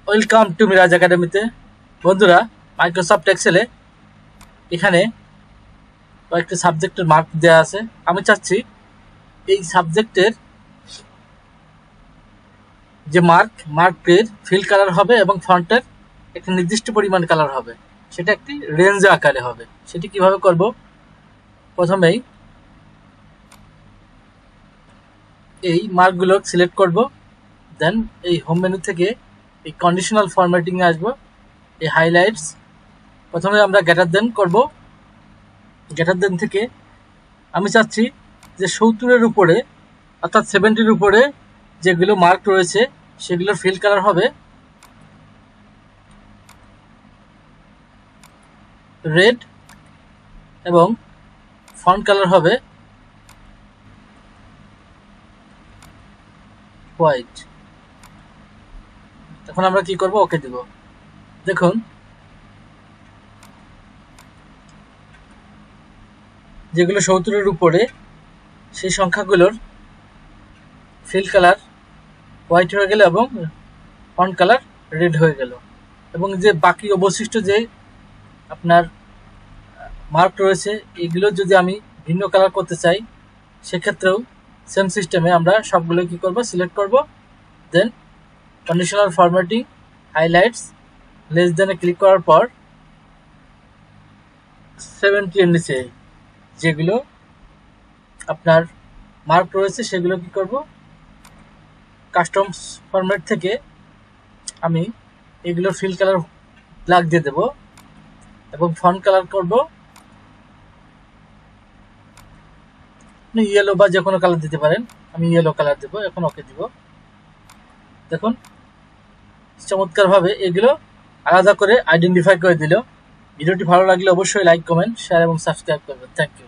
Welcome to Miraj একাডেমিতে। বন্ধুরা, Microsoft এক্সেলে এখানে কয়েকটি সাবজেক্টের মার্ক দেওয়া আছে। আমি চাচ্ছি এই সাবজেক্টের যে মার্কের ফিল কালার হবে এবং ফন্টের একটি নির্দিষ্ট পরিমাণ কালার হবে, সেটা একটি রেঞ্জ আকারে হবে। সেটি কিভাবে করব? প্রথমেই এই মার্কগুলো সিলেক্ট করব, দেন এই হোম মেনু থেকে এই কন্ডিশনাল ফরম্যাটিংয়ে আসবো। এই হাইলাইটস প্রথমে আমরা গ্রেটার দেন করব। গ্রেটার দেন থেকে আমি চাচ্ছি যে 70-এর উপরে অর্থাৎ 70-এর উপরে যেগুলো মার্ক রয়েছে সেগুলোর ফিল কালার হবে রেড এবং ফন্ট কালার হবে হোয়াইট। এখন আমরা কি করব? ওকে দিব। দেখুন, যেগুলো 70-এর উপরে সেই সংখ্যাগুলোর ফিল কালার হোয়াইট হয়ে গেল এবং ফন্ট কালার রেড হয়ে গেল। এবং যে বাকি অবশিষ্ট যে আপনার মার্ক রয়েছে এগুলো যদি আমি ভিন্ন কালার করতে চাই, সেক্ষেত্রেও সেম সিস্টেমে আমরা সবগুলো কি করব? সিলেক্ট করব, then conditional formatting, highlights, less than click করার পর 70 এর নিচে যেগুলো আপনার মার্ক রয়েছে সেগুলো কি করব? কাস্টমস ফরম্যাট থেকে আমি এগুলো ফিল কালার ব্ল্যাক দিয়ে দেব এবং ফন্ট কালার করব ইয়েলো বা যে কোনো কালার দিতে পারেন। আমি ইয়েলো কালার দেবো। এখন ওকে দিব। দেখুন, চমৎকারভাবে এগুলো আলাদা করে আইডেন্টিফাই করে দিল। ভিডিওটি ভালো লাগলে অবশ্যই লাইক, কমেন্ট, শেয়ার এবং সাবস্ক্রাইব করবেন। Thank you.